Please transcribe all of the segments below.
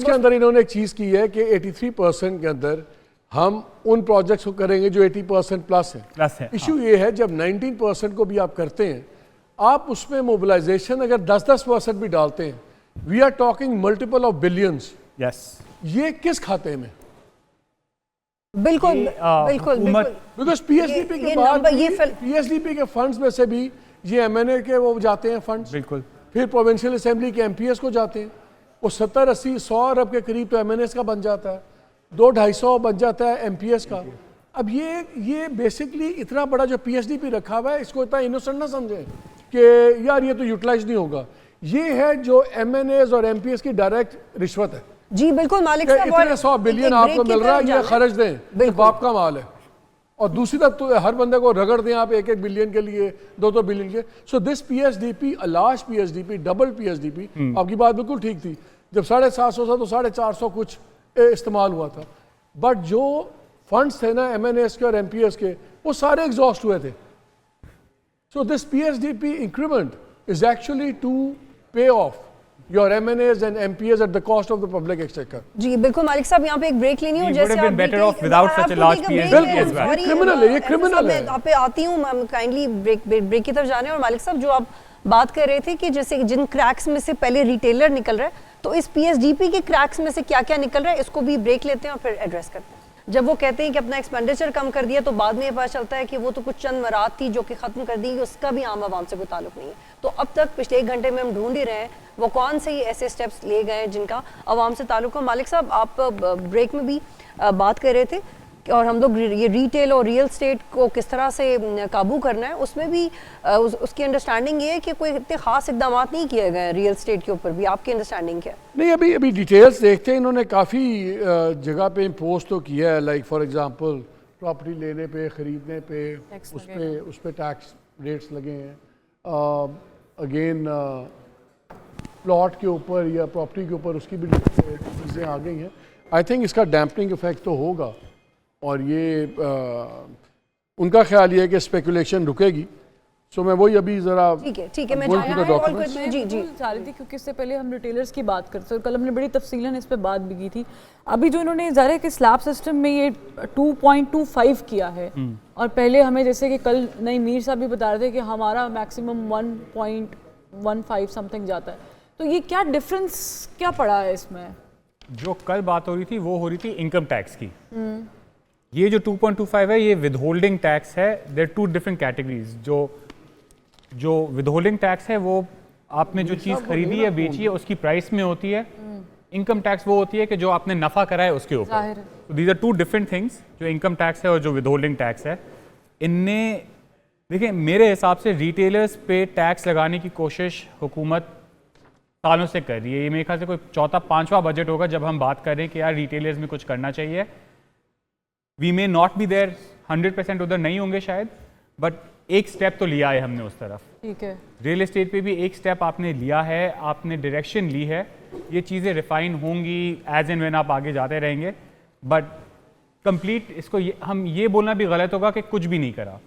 इसके अंदर इन्होंने एक चीज़ की है कि 83% के अंदर हम उन प्रोजेक्ट्स को करेंगे जो 80% प्लस है। इशू ये है जब 19% को भी आप करते हैं, आप उसमें मोबिलाइजेशन अगर 10% भी डालते हैं, we are talking multiple of billions. ये किस खाते में? बिल्कुल बिल्कुल बिकॉज पीएसडीपी के बाद पीएसडीपी के फंड्स में से भी ये एमएनए के वो जाते हैं फंड्स, बिल्कुल, फिर प्रोविंशियल असेंबली के एमपीएस को जाते हैं, वो 70, 80, 100 अरब के करीब तो एमएनएस का बन जाता है, 200-250 बन जाता है एमपीएस का। अब ये बेसिकली इतना बड़ा जो पीएसडीपी रखा हुआ है, इसको इतना इनोसेंट ना समझें कि यार ये तो यूटिलाइज नहीं होगा। ये है जो एमएनएस और एमपीएस की डायरेक्ट रिश्वत है। जी बिल्कुल मालिक साहब, इतने 100 बिलियन आपको मिल रहा है, ये खर्च दें, तो बाप का माल है। और दूसरी तरफ तो हर बंदे को रगड़ दें आप 1-1 बिलियन के लिए, 2-2 बिलियन के। सो this PSDP, a large PSDP, double PSDP, आपकी बात बिल्कुल ठीक थी। जब 750 था तो 450 कुछ इस्तेमाल हुआ था, बट जो फंड्स थे ना एमएनएस के और एमपीएस के, वो सारे एग्जॉस्ट हुए थे। So this PSDP increment is actually to pay off your MNAs and MPAs at the cost of the public exchequer. जी बिल्कुल मालिक साहब, यहाँ पे एक ब्रेक लेनी हो, जैसे आप better off without such a large PSDP as well. Criminal है, ये क्रिमिनल है। आप पे आती हूँ, मैं काइंडली ब्रेक की तरफ जाने। और मालिक साहब जो आप बात कर रहे थे कि जैसे जिन क्रैक्स में से पहले रिटेलर निकल रहा है, तो इस पीएसडीपी के क्रैक्स में से क्या क्या निकल रहा है, इसको भी ब्रेक लेते हैं और फिर एड्रेस करते हैं। जब वो कहते हैं कि अपना एक्सपेंडिचर कम कर दिया, तो बाद में ये पता चलता है कि वो तो कुछ चंद मरात थी जो कि खत्म कर दी, उसका भी आम आवाम से कोई ताल्लुक नहीं है। तो अब तक पिछले 1 घंटे में हम ढूंढ ही रहे हैं वो कौन से ऐसे स्टेप्स ले गए हैं जिनका आवाम से ताल्लुक हो। मालिक साहब, आप ब्रेक में भी बात कर रहे थे और हम लोग ये रिटेल और रियल स्टेट को किस तरह से काबू करना है, उसमें भी उसकी अंडरस्टैंडिंग ये है कि कोई इतने खास इकदाम नहीं किए गए रियल स्टेट के ऊपर भी। आपकी अंडरस्टैंडिंग क्या है? नहीं, अभी डिटेल्स देखते हैं। इन्होंने काफ़ी जगह पे इम्पोज तो किया है, लाइक फॉर एग्जांपल प्रॉपर्टी लेने पे, ख़रीदने पे उस पे टैक्स रेट्स लगे हैं। अगेन प्लॉट के ऊपर या प्रॉपर्टी के ऊपर उसकी भी चीज़ें आ गई हैं। आई थिंक इसका डैम्पनिंग इफेक्ट तो होगा, और ये उनका ख्याल ये है कि स्पेकुलेशन रुकेगी। सो मैं वही अभी जरा ठीक है मैं जी चाह रही थी, क्योंकि इससे पहले हम रिटेलर्स की बात करते हैं और कल हमने बड़ी तफसीलन इस पे बात भी की थी। अभी जो इन्होंने ज़ाहिर है कि स्लैब सिस्टम में ये 2.25 किया है, और पहले हमें जैसे कि कल नई मीर साहब भी बता रहे थे कि हमारा मैक्सिमम 1.15 समथिंग जाता है। तो ये क्या डिफरेंस क्या पड़ा है इसमें? जो कल बात हो रही थी वो हो रही थी इनकम टैक्स की। ये जो 2.25 है ये विदहोल्डिंग टैक्स है। There 2 different categories. जो विदहोल्डिंग टैक्स है वो आपने जो चीज़ खरीदी है, बेची है, उसकी प्राइस में होती है। इनकम टैक्स वो होती है कि जो आपने नफ़ा करा है उसके ऊपर। तो दीज आर 2 डिफरेंट थिंग्स, जो इनकम टैक्स है और जो विदहोल्डिंग टैक्स है। इनने देखिए मेरे हिसाब से रिटेलर्स पे टैक्स लगाने की कोशिश हुकूमत सालों से कर रही है। ये मेरे ख्याल से कोई 4था-5वां बजट होगा जब हम बात कर रहे हैं कि यार रिटेलर्स में कुछ करना चाहिए। We may not be there 100% उधर नहीं होंगे शायद, बट एक स्टेप तो लिया है हमने उस तरफ। ठीक है, रियल एस्टेट पे भी एक स्टेप आपने लिया है, आपने डायरेक्शन ली है। ये चीज़ें रिफाइन होंगी एज एंड व्हेन आप आगे जाते रहेंगे, बट कंप्लीट इसको हम ये बोलना भी गलत होगा कि कुछ भी नहीं करा।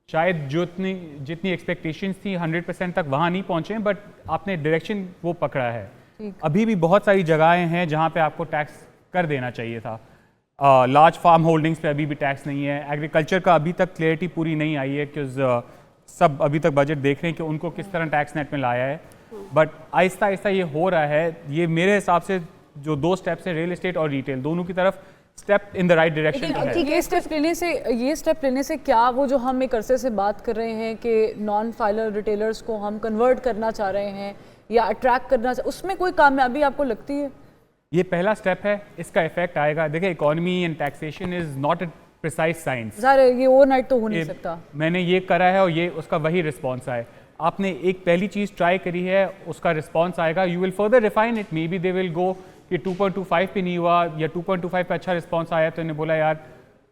शायद जितनी एक्सपेक्टेशंस थी 100% तक वहाँ नहीं पहुँचे, बट आपने डायरेक्शन वो पकड़ा है। अभी भी बहुत सारी जगहें हैं जहाँ पे आपको टैक्स कर देना चाहिए था। लार्ज फार्म होल्डिंग्स पे अभी भी टैक्स नहीं है। एग्रीकल्चर का अभी तक क्लैरिटी पूरी नहीं आई है, क्योंकि सब अभी तक बजट देख रहे हैं कि उनको किस तरह टैक्स नेट में लाया है, बट आहिस्ता आहिस्ता ये हो रहा है। ये मेरे हिसाब से जो 2 स्टेप्स हैं, रियल एस्टेट और रिटेल, दोनों की तरफ step in the right direction. ये स्टेप लेने से क्या वो जो हम एक अरसे से बात कर रहे हैं कि नॉन फाइलर रिटेलर्स को हम कन्वर्ट करना चाह रहे हैं या अट्रैक्ट करना, उसमें कोई कामयाबी आपको लगती है? ये पहला स्टेप है, इसका इफेक्ट आएगा। देखिए economy and taxation is not a precise science. ये ओवरनाइट तो हो नहीं सकता। मैंने ये करा है और ये उसका वही रिस्पॉन्स आए। आपने एक पहली चीज़ ट्राई करी है, उसका रिस्पॉन्स आएगा। You will further refine it, may be they will go कि 2.25 पे नहीं हुआ या 2.25 पे अच्छा रिस्पॉन्स आया तो इन्हें बोला यार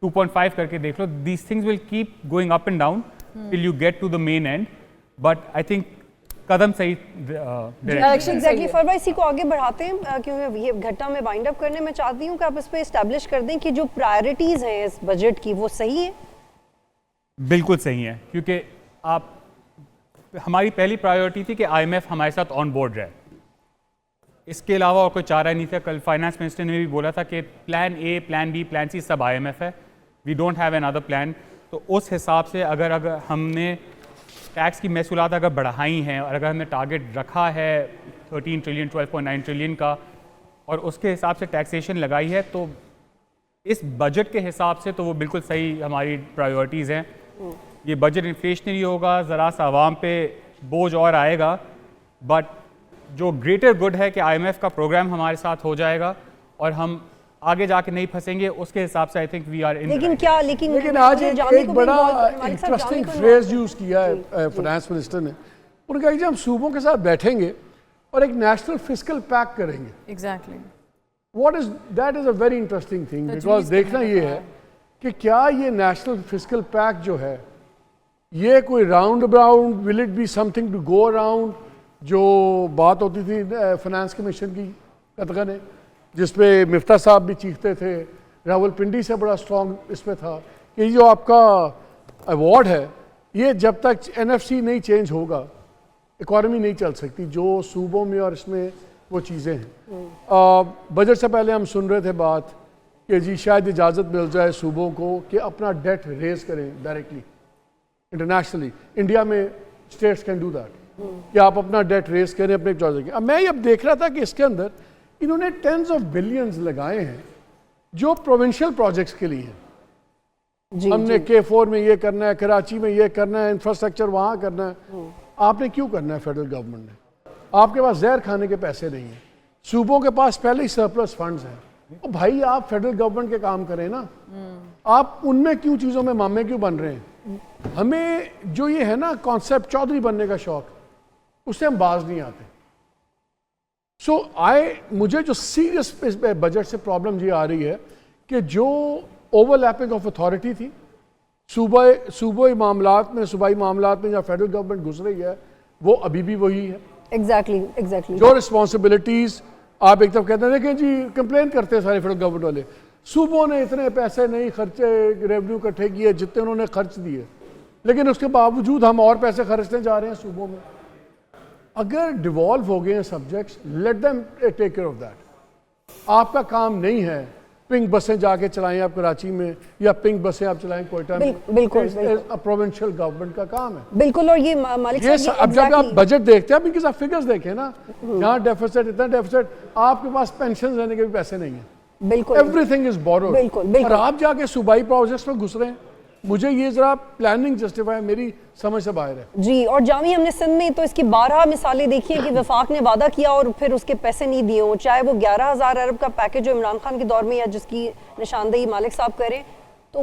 2.5 करके देख लो। These things will keep going up and down till you get to the main end, but I think कदम सही डायरेक्शन। एग्जैक्टली फॉर भाई, इसी को आगे बढ़ाते हैं क्योंकि ये घटना में वाइंड अप करने में चाहती हूँ कि आप इस पे एस्टैब्लिश कर दें कि जो प्रायोरिटीज हैं इस बजट की वो सही है। बिल्कुल सही है, क्योंकि हमारी पहली प्रायोरिटी थी कि IMF हमारे साथ ऑन बोर्ड रहे। इसके अलावा और कोई चारा नहीं था। कल फाइनेंस मिनिस्टर ने भी बोला था कि plan A, plan B, plan C सब IMF है, we don't have another plan. तो उस हिसाब से अगर हमने टैक्स की महसूलात अगर बढ़ाई हैं और अगर हमने टारगेट रखा है 13 ट्रिलियन 12.9 ट्रिलियन का और उसके हिसाब से टैक्सेशन लगाई है, तो इस बजट के हिसाब से तो वो बिल्कुल सही हमारी प्रायोरिटीज़ हैं। ये बजट इन्फ्लेशनरी होगा, ज़रा सा आवाम पे बोझ और आएगा, बट जो ग्रेटर गुड है कि IMF का प्रोग्राम हमारे साथ हो जाएगा और हम आगे जाके नहीं फंसेंगे, उसके हिसाब से I think we are in. लेकिन आज एक बड़ा इंटरेस्टिंग फ्रेज यूज किया है फाइनेंस मिनिस्टर ने। उन्होंने कहा कि हम सूबों के साथ बैठेंगे और एक नेशनल फिस्कल पैक करेंगे। Exactly that is a very interesting thing, because देखना ये है कि क्या ये नेशनल फिस्कल पैक जो है ये कोई round abound, will it be something to go around, जो बात होती थी फाइनेंस कमीशन की कतगने, जिसपे मिफ्ता साहब भी चीखते थे, रावलपिंडी से बड़ा स्ट्रॉन्ग इसमें था कि जो आपका अवार्ड है ये जब तक NFC नहीं चेंज होगा इकॉनमी नहीं चल सकती, जो सूबों में और इसमें वो चीज़ें हैं। बजट से पहले हम सुन रहे थे बात कि जी शायद इजाज़त मिल जाए सूबों को कि अपना डेट रेज करें डायरेक्टली इंटरनेशनली। इंडिया में स्टेट्स कैन डू दैट कि आप अपना डेट रेज करें अपने चॉइस के। अब मैं अब देख रहा था कि इसके अंदर इन्होंने टेंस ऑफ बिलियंस लगाए हैं जो प्रोविंशियल प्रोजेक्ट्स के लिए हैं। हमने K4 में ये करना है, कराची में ये करना है, इंफ्रास्ट्रक्चर वहाँ करना है। आपने क्यों करना है? फेडरल गवर्नमेंट ने, आपके पास जहर खाने के पैसे नहीं हैं, सूबों के पास पहले ही सरप्लस फंड्स हैं। तो भाई आप फेडरल गवर्नमेंट के काम करें ना, आप उनमें क्यों चीज़ों में मामे क्यों बन रहे हैं? हमें जो ये है ना कॉन्सेप्ट चौधरी बनने का शौक, उससे हम बाज नहीं आते। मुझे जो सीरियस इस बजट से प्रॉब्लम ये आ रही है कि जो ओवरलैपिंग ऑफ अथॉरिटी थी सूबाई मामलात में, सूबाई मामलात में जहाँ फेडरल गवर्नमेंट घुस रही है वो अभी भी वही है। एग्जैक्टली जो रिस्पॉन्सिबिलिटीज आप एक तरफ कहते हैं कि जी कंप्लेन करते हैं सारे फेडरल गवर्नमेंट वाले, सूबों ने इतने पैसे नहीं खर्चे, रेवेन्यू इकट्ठे किए जितने उन्होंने खर्च दिए, लेकिन उसके बावजूद हम और पैसे खर्चते जा रहे हैं सूबों में। अगर डिवॉल्व हो गए हैं subjects, let them take care of that. आपका काम नहीं है पिंक बसें जाके चलाएं आप कराची में या पिंक बसें आप चलाएं कोयटा में। बिल्कुल प्रोविंशियल गवर्नमेंट का काम है। बिल्कुल। और ये मालिक साहब, अब जब आप बजट देखते हैं, आप इनके साथ फिगर्स देखें ना, यहाँ डेफिसिट, इतना डेफिसिट, आपके पास पेंशन देने के भी पैसे नहीं है। बिल्कुल, एवरीथिंग इज बोरोड। बिल्कुल। और आप जाके सूबाई प्रोजेक्ट्स में घुस रहे हैं। मुझे ये जरा प्लानिंग जस्टिफाई मेरी समझ से बाहर है जी। और जामी हमने सिंध में तो इसकी 12 मिसालें देखी हैं कि वफाक ने वादा किया और फिर उसके पैसे नहीं दिए हों, चाहे वो 11,000 अरब का पैकेज जो इमरान खान के दौर में या जिसकी निशानदेही मालिक साहब करें,